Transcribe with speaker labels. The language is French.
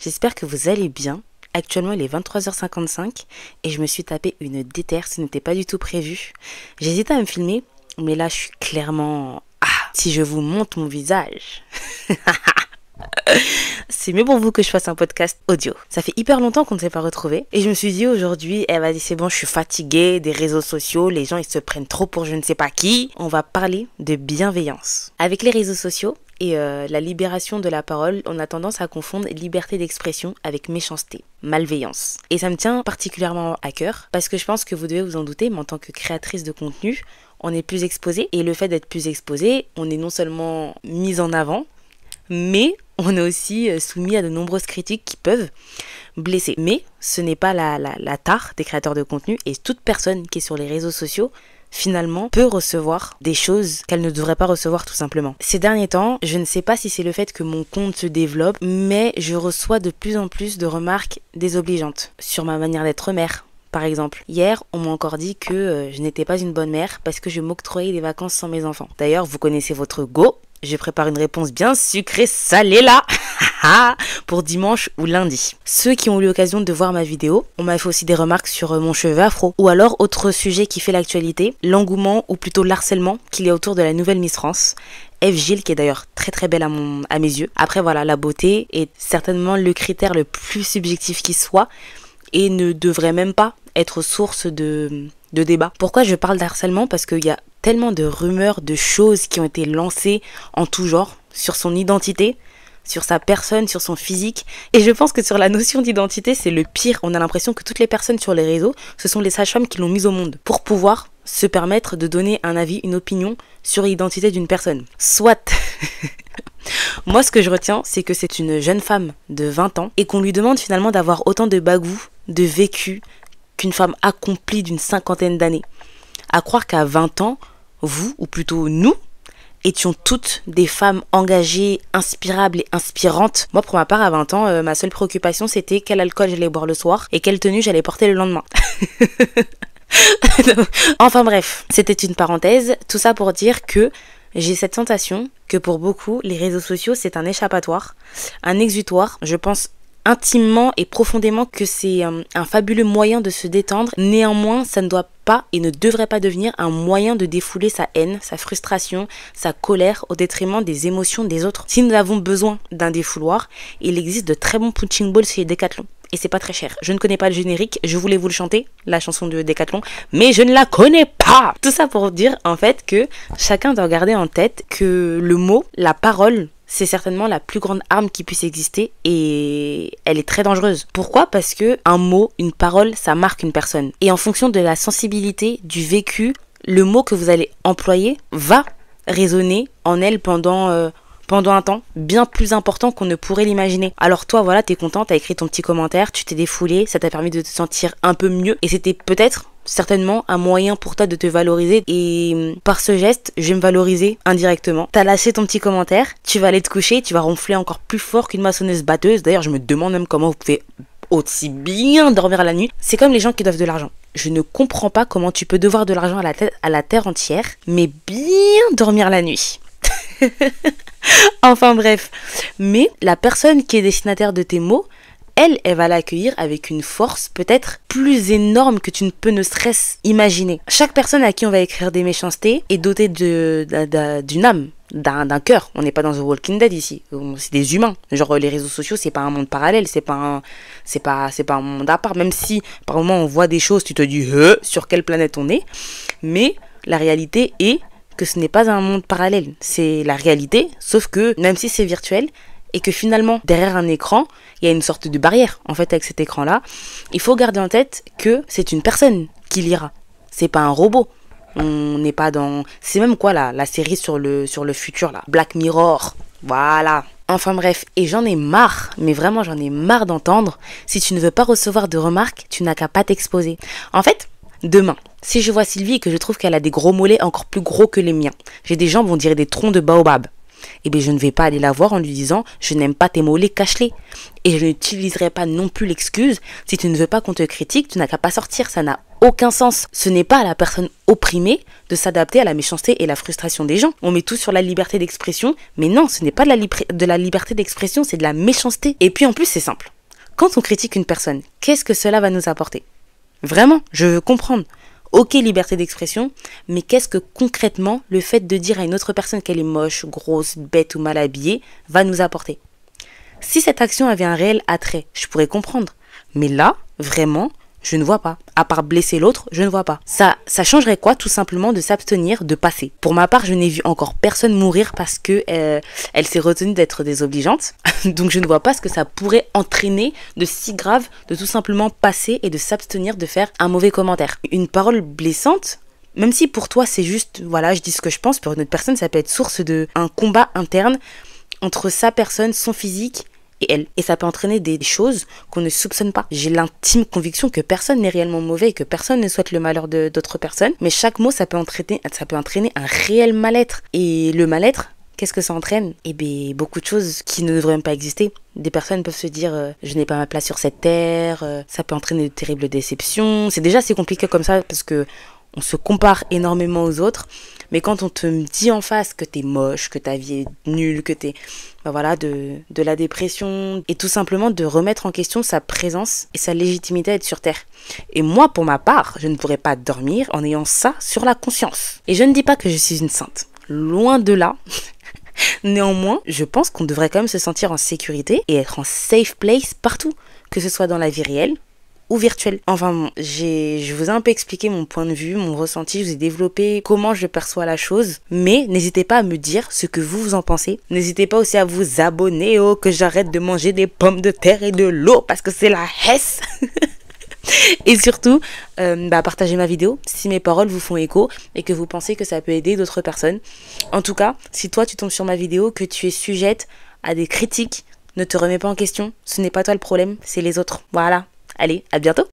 Speaker 1: J'espère que vous allez bien. Actuellement, il est 23h55 et je me suis tapé une déterre, ce n'était pas du tout prévu. J'hésitais à me filmer, mais là, je suis clairement... Ah, si je vous montre mon visage... C'est mieux pour vous que je fasse un podcast audio. Ça fait hyper longtemps qu'on ne s'est pas retrouvés. Et je me suis dit aujourd'hui, vas-y c'est bon, je suis fatiguée des réseaux sociaux, les gens ils se prennent trop pour je ne sais pas qui. On va parler de bienveillance. Avec les réseaux sociaux et la libération de la parole, on a tendance à confondre liberté d'expression avec méchanceté, malveillance. Et ça me tient particulièrement à cœur parce que je pense que vous devez vous en douter, mais en tant que créatrice de contenu, on est plus exposé. Et le fait d'être plus exposé, on est non seulement mis en avant, mais on est aussi soumis à de nombreuses critiques qui peuvent blesser. Mais ce n'est pas la tare des créateurs de contenu, et toute personne qui est sur les réseaux sociaux, finalement, peut recevoir des choses qu'elle ne devrait pas recevoir tout simplement. Ces derniers temps, je ne sais pas si c'est le fait que mon compte se développe, mais je reçois de plus en plus de remarques désobligeantes sur ma manière d'être mère. Par exemple, hier, on m'a encore dit que je n'étais pas une bonne mère parce que je m'octroyais des vacances sans mes enfants. D'ailleurs, vous connaissez votre go. Je prépare une réponse bien sucrée salée là pour dimanche ou lundi. Ceux qui ont eu l'occasion de voir ma vidéo, on m'a fait aussi des remarques sur mon cheveu afro. Ou alors, autre sujet qui fait l'actualité, l'engouement ou plutôt l'harcèlement qu'il y a autour de la nouvelle Miss France. Eve Gilles, qui est d'ailleurs très très belle à mes yeux. Après voilà, la beauté est certainement le critère le plus subjectif qui soit et ne devrait même pas être source de débat. Pourquoi je parle d'harcèlement? Parce qu'il y a tellement de rumeurs, de choses qui ont été lancées en tout genre, sur son identité, sur sa personne, sur son physique. Et je pense que sur la notion d'identité, c'est le pire. On a l'impression que toutes les personnes sur les réseaux, ce sont les sages-femmes qui l'ont mise au monde pour pouvoir se permettre de donner un avis, une opinion sur l'identité d'une personne. Soit... Moi, ce que je retiens, c'est que c'est une jeune femme de 20 ans et qu'on lui demande finalement d'avoir autant de bagou, de vécu qu'une femme accomplie d'une cinquantaine d'années. À croire qu'à 20 ans, vous, ou plutôt nous, étions toutes des femmes engagées, inspirables et inspirantes. Moi, pour ma part, à 20 ans, ma seule préoccupation, c'était quel alcool j'allais boire le soir et quelle tenue j'allais porter le lendemain. Enfin bref, c'était une parenthèse. Tout ça pour dire que j'ai cette sensation que pour beaucoup, les réseaux sociaux, c'est un échappatoire, un exutoire. Je pense intimement et profondément que c'est un fabuleux moyen de se détendre. Néanmoins, ça ne doit pas et ne devrait pas devenir un moyen de défouler sa haine, sa frustration, sa colère au détriment des émotions des autres. Si nous avons besoin d'un défouloir, il existe de très bons punching balls chez Decathlon. Et c'est pas très cher. Je ne connais pas le générique, je voulais vous le chanter, la chanson de Decathlon, mais je ne la connais pas. Tout ça pour dire en fait que chacun doit garder en tête que le mot, la parole, c'est certainement la plus grande arme qui puisse exister et elle est très dangereuse. Pourquoi? Parce que un mot, une parole, ça marque une personne. Et en fonction de la sensibilité, du vécu, le mot que vous allez employer va résonner en elle pendant un temps bien plus important qu'on ne pourrait l'imaginer. Alors toi, voilà, t'es content, t'as écrit ton petit commentaire, tu t'es défoulé, ça t'a permis de te sentir un peu mieux et c'était peut-être certainement un moyen pour toi de te valoriser et par ce geste, je vais me valoriser indirectement. T'as lâché ton petit commentaire, tu vas aller te coucher, tu vas ronfler encore plus fort qu'une maçonneuse batteuse. D'ailleurs, je me demande même comment vous pouvez aussi bien dormir la nuit. C'est comme les gens qui doivent de l'argent. Je ne comprends pas comment tu peux devoir de l'argent à la terre entière, mais bien dormir la nuit. Enfin bref, mais la personne qui est destinataire de tes mots, elle va l'accueillir avec une force peut-être plus énorme que tu ne peux ne serait-ce imaginer. Chaque personne à qui on va écrire des méchancetés est dotée d'une âme, d'un cœur. On n'est pas dans The Walking Dead ici, c'est des humains. Genre les réseaux sociaux, c'est pas un monde parallèle, c'est pas un monde à part. Même si par moment on voit des choses, tu te dis sur quelle planète on est, mais la réalité est que ce n'est pas un monde parallèle, c'est la réalité, sauf que même si c'est virtuel et que finalement derrière un écran il y a une sorte de barrière en fait avec cet écran là, il faut garder en tête que c'est une personne qui lira, c'est pas un robot. On n'est pas dans, c'est même quoi la série sur le futur là, Black Mirror, voilà. Enfin bref, et j'en ai marre, mais vraiment j'en ai marre d'entendre, si tu ne veux pas recevoir de remarques, tu n'as qu'à pas t'exposer. En fait, demain, si je vois Sylvie et que je trouve qu'elle a des gros mollets encore plus gros que les miens, j'ai des jambes, on dirait des troncs de baobab, eh bien je ne vais pas aller la voir en lui disant je n'aime pas tes mollets, cache-les. Et je n'utiliserai pas non plus l'excuse si tu ne veux pas qu'on te critique, tu n'as qu'à pas sortir, ça n'a aucun sens. Ce n'est pas à la personne opprimée de s'adapter à la méchanceté et la frustration des gens. On met tout sur la liberté d'expression, mais non, ce n'est pas de la liberté d'expression, c'est de la méchanceté. Et puis en plus c'est simple. Quand on critique une personne, qu'est-ce que cela va nous apporter? Vraiment, je veux comprendre. Ok, liberté d'expression, mais qu'est-ce que concrètement le fait de dire à une autre personne qu'elle est moche, grosse, bête ou mal habillée va nous apporter? Si cette action avait un réel attrait, je pourrais comprendre. Mais là, vraiment, je ne vois pas. À part blesser l'autre, je ne vois pas. Ça changerait quoi? Tout simplement de s'abstenir de passer. Pour ma part, je n'ai vu encore personne mourir parce que elle s'est retenue d'être désobligeante. Donc je ne vois pas ce que ça pourrait entraîner de si grave de tout simplement passer et de s'abstenir de faire un mauvais commentaire. Une parole blessante, même si pour toi c'est juste, voilà, je dis ce que je pense, pour une autre personne ça peut être source de un combat interne entre sa personne, son physique et elle. Et ça peut entraîner des choses qu'on ne soupçonne pas. J'ai l'intime conviction que personne n'est réellement mauvais et que personne ne souhaite le malheur d'autres personnes. Mais chaque mot, ça peut entraîner un réel mal-être. Et le mal-être, qu'est-ce que ça entraîne? Eh bien, beaucoup de choses qui ne devraient même pas exister. Des personnes peuvent se dire je n'ai pas ma place sur cette terre. Ça peut entraîner de terribles déceptions. C'est déjà assez compliqué comme ça parce que on se compare énormément aux autres. Mais quand on te dit en face que t'es moche, que ta vie est nulle, que t'es voilà, de la dépression, et tout simplement de remettre en question sa présence et sa légitimité à être sur Terre. Et moi, pour ma part, je ne pourrais pas dormir en ayant ça sur la conscience. Et je ne dis pas que je suis une sainte. Loin de là. Néanmoins, je pense qu'on devrait quand même se sentir en sécurité et être en safe place partout, que ce soit dans la vie réelle ou virtuel. Enfin bon, je vous ai un peu expliqué mon point de vue, mon ressenti, je vous ai développé comment je perçois la chose, mais n'hésitez pas à me dire ce que vous en pensez. N'hésitez pas aussi à vous abonner, que j'arrête de manger des pommes de terre et de l'eau parce que c'est la hesse. Et surtout, partagez ma vidéo si mes paroles vous font écho et que vous pensez que ça peut aider d'autres personnes. En tout cas, si toi tu tombes sur ma vidéo, que tu es sujette à des critiques, ne te remets pas en question, ce n'est pas toi le problème, c'est les autres. Voilà. Allez, à bientôt!